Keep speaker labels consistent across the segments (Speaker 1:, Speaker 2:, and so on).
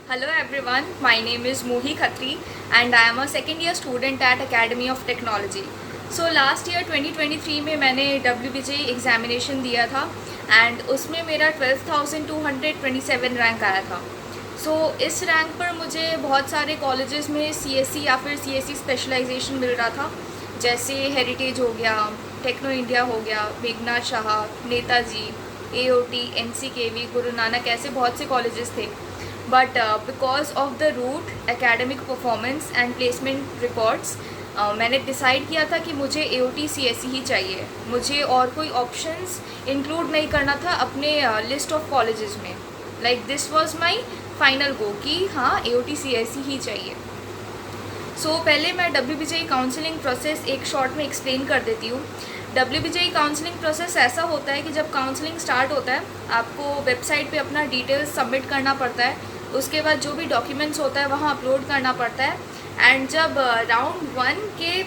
Speaker 1: Hello everyone, my name is Mohi Khatri and I am a second year student at Academy of Technology. So last year 2023 में मैंने WBJ examination दिया था and उसमें मेरा 12,227 rank आया था. सो इस रैंक पर मुझे बहुत सारे कॉलेजेस में CSE या फिर CSE स्पेशलाइजेशन मिल रहा था, जैसे हेरिटेज हो गया, टेक्नो इंडिया हो गया, मेघनाथ शाह, नेताजी, AOT, NCKV, गुरु नानक, ऐसे बहुत से कॉलेजेस थे. But because of the route, academic performance and placement records, मैंने डिसाइड किया था कि मुझे AOT CSE ही चाहिए. मुझे और कोई ऑप्शंस इंक्लूड नहीं करना था अपने लिस्ट ऑफ कॉलेजेस में. Like this was my final go कि हाँ AOT CSE ही चाहिए. सो पहले मैं WBJ काउंसलिंग प्रोसेस एक शॉर्ट में एक्सप्लेन कर देती हूँ. WBJ काउंसलिंग प्रोसेस ऐसा होता है कि जब काउंसलिंग स्टार्ट होता है आपको वेबसाइट पे अपना डिटेल्स सबमिट करना पड़ता है. उसके बाद जो भी डॉक्यूमेंट्स होता है वहाँ अपलोड करना पड़ता है. एंड जब राउंड 1 के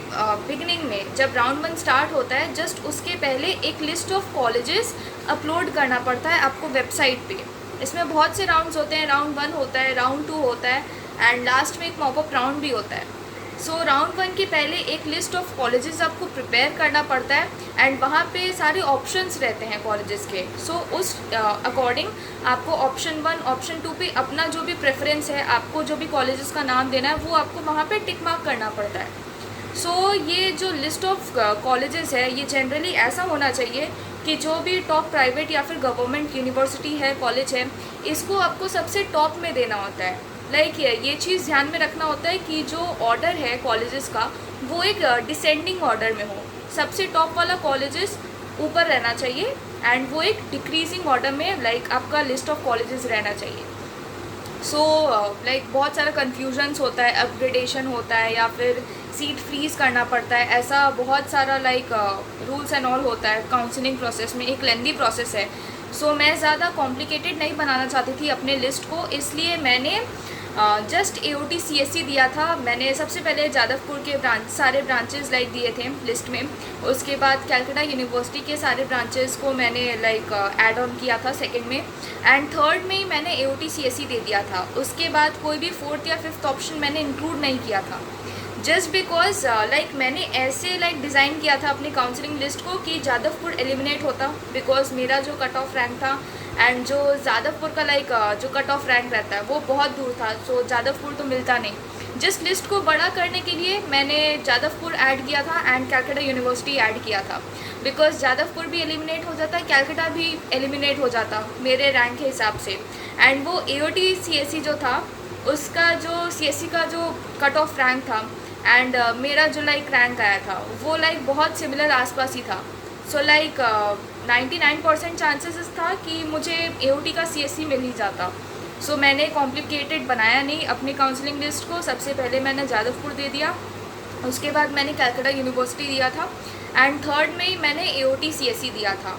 Speaker 1: बिगनिंग में जब राउंड 1 स्टार्ट होता है, जस्ट उसके पहले एक लिस्ट ऑफ कॉलेजेस अपलोड करना पड़ता है आपको वेबसाइट पे. इसमें बहुत से राउंड्स होते हैं. राउंड 1 होता है, राउंड 2 होता है एंड लास्ट में एक मॉपअप राउंड भी होता है. सो राउंड 1 के पहले एक लिस्ट ऑफ कॉलेजेस आपको प्रिपेयर करना पड़ता है एंड वहाँ पे सारे ऑप्शंस रहते हैं कॉलेजेस के. सो उस अकॉर्डिंग आपको ऑप्शन 1, ऑप्शन 2 पे अपना जो भी प्रेफरेंस है, आपको जो भी कॉलेजेस का नाम देना है वो आपको वहाँ पे टिक मार्क करना पड़ता है. सो ये जो लिस्ट ऑफ कॉलेजेस है ये जनरली ऐसा होना चाहिए कि जो भी टॉप प्राइवेट या फिर गवर्नमेंट यूनिवर्सिटी है, कॉलेज है, इसको आपको सबसे टॉप में देना होता है. लाइक ये चीज़ ध्यान में रखना होता है कि जो ऑर्डर है कॉलेजेस का वो एक डिसेंडिंग ऑर्डर में हो. सबसे टॉप वाला कॉलेजेस ऊपर रहना चाहिए एंड वो एक डिक्रीजिंग ऑर्डर में लाइक आपका लिस्ट ऑफ कॉलेजेस रहना चाहिए. सो लाइक बहुत सारा कन्फ्यूजन्स होता है, अपग्रेडेशन होता है या फिर सीट फ्रीज करना पड़ता है. ऐसा बहुत सारा लाइक रूल्स एंड ऑल होता है काउंसलिंग प्रोसेस में. एक लेंदी प्रोसेस है. सो मैं ज़्यादा कॉम्प्लिकेटेड नहीं बनाना चाहती थी अपने लिस्ट को, इसलिए मैंने जस्ट AOT CSE दिया था. मैंने सबसे पहले जादवपुर के सारे ब्रांचेस लाइक दिए थे लिस्ट में. उसके बाद कैलकाटा यूनिवर्सिटी के सारे ब्रांचेस को मैंने लाइक ऐड ऑन किया था सेकंड में. एंड थर्ड में ही मैंने AOT CSE दे दिया था. उसके बाद कोई भी फोर्थ या फिफ्थ ऑप्शन मैंने इंक्लूड नहीं किया था, जस्ट बिकॉज लाइक मैंने ऐसे लाइक डिज़ाइन किया था अपनी काउंसलिंग लिस्ट को कि जादवपुर एलिमिनेट होता, बिकॉज मेरा जो कट ऑफ रैंक था एंड जो जादवपुर का लाइक जो कट ऑफ रैंक रहता है वो बहुत दूर था. सो जादवपुर तो मिलता नहीं. जस्ट लिस्ट को बड़ा करने के लिए मैंने जादवपुर ऐड किया था एंड कैलकाटा यूनिवर्सिटी ऐड किया था. बिकॉज जादवपुर भी एलिमिनेट हो जाता, कैलकाटा भी एलिमिनेट हो जाता मेरे रैंक के हिसाब से. एंड वो AOT CSE जो था उसका जो CSE का जो कट ऑफ रैंक था एंड मेरा जो लाइक रैंक आया था वो लाइक बहुत सिमिलर आसपास ही था. सो लाइक 99% चांसेस था कि मुझे AOT का CSE मिल ही जाता. सो मैंने कॉम्प्लिकेटेड बनाया नहीं अपनी काउंसलिंग लिस्ट को. सबसे पहले मैंने जादवपुर दे दिया, उसके बाद मैंने कैलकाटा यूनिवर्सिटी दिया था एंड थर्ड में ही मैंने AOT CSE दिया था.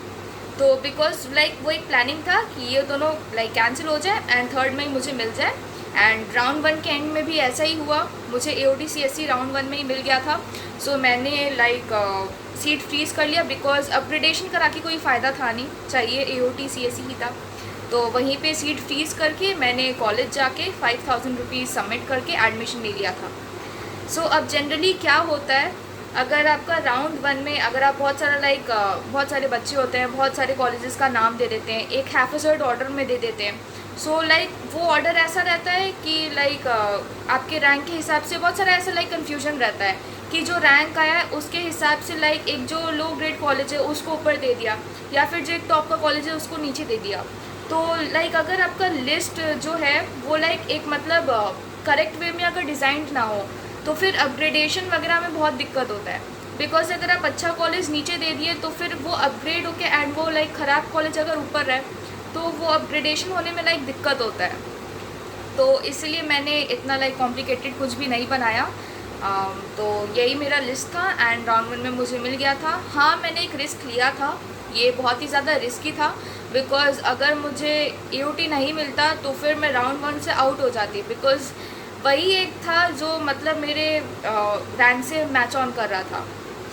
Speaker 1: तो बिकॉज लाइक वो एक प्लानिंग था कि ये दोनों लाइक कैंसिल हो जाए एंड थर्ड में ही मुझे मिल जाए. एंड राउंड 1 के एंड में भी ऐसा ही हुआ, मुझे AOT CSE राउंड 1 में ही मिल गया था. सो मैंने लाइक सीट फ्रीज कर लिया बिकॉज अपग्रेडेशन करा के कोई फ़ायदा था नहीं, चाहिए AOT CSE ही था. तो वहीं पे सीट फ्रीज करके मैंने कॉलेज जाके 5,000 रुपीज़ सबमिट करके एडमिशन ले लिया था. सो अब जनरली क्या होता है, अगर आपका राउंड 1 में अगर आप बहुत सारा लाइक बहुत सारे बच्चे होते हैं, बहुत सारे कॉलेजेस का नाम दे देते हैं, एक हैफेजर्ड ऑर्डर में दे देते हैं. सो लाइक वो ऑर्डर ऐसा रहता है कि लाइक आपके रैंक के हिसाब से बहुत सारा ऐसा लाइक कन्फ्यूजन रहता है कि जो रैंक आया है उसके हिसाब से लाइक एक जो लो ग्रेड कॉलेज है उसको ऊपर दे दिया या फिर जो एक टॉप का कॉलेज है उसको नीचे दे दिया. तो लाइक अगर आपका लिस्ट जो है वो लाइक एक मतलब करेक्ट वे में अगर डिज़ाइंड ना हो तो फिर अपग्रेडेशन वगैरह में बहुत दिक्कत होता है. बिकॉज अगर आप अच्छा कॉलेज नीचे दे दिए तो फिर वो अपग्रेड होके एंड वो लाइक ख़राब कॉलेज अगर ऊपर रहे तो वो अपग्रेडेशन होने में लाइक दिक्कत होता है. तो इसलिए मैंने इतना लाइक कॉम्प्लिकेटेड कुछ भी नहीं बनाया. तो यही मेरा लिस्ट था एंड राउंड 1 में मुझे मिल गया था. हाँ मैंने एक रिस्क लिया था, ये बहुत ही ज़्यादा रिस्की था बिकॉज अगर मुझे AOT नहीं मिलता तो फिर मैं राउंड 1 से आउट हो जाती. बिकॉज वही एक था जो मतलब मेरे रैंक से मैच ऑन कर रहा था.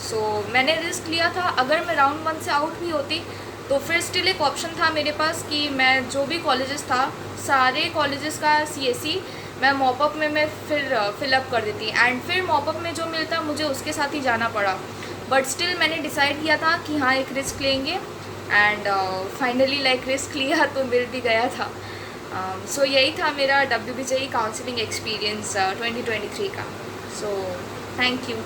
Speaker 1: सो मैंने रिस्क लिया था. अगर मैं राउंड 1 से आउट भी होती तो फिर स्टिल एक ऑप्शन था मेरे पास कि मैं जो भी कॉलेजेस था सारे कॉलेजेस का CSE मैं मॉपअप में मैं फिर फिलअप कर देती, एंड फिर मॉपअप में जो मिलता मुझे उसके साथ ही जाना पड़ा। बट स्टिल मैंने डिसाइड किया था कि हाँ एक रिस्क लेंगे, एंड फाइनली लाइक रिस्क लिया तो मिल भी गया था। सो यही था मेरा WBJE काउंसलिंग एक्सपीरियंस 2023 का। So thank you.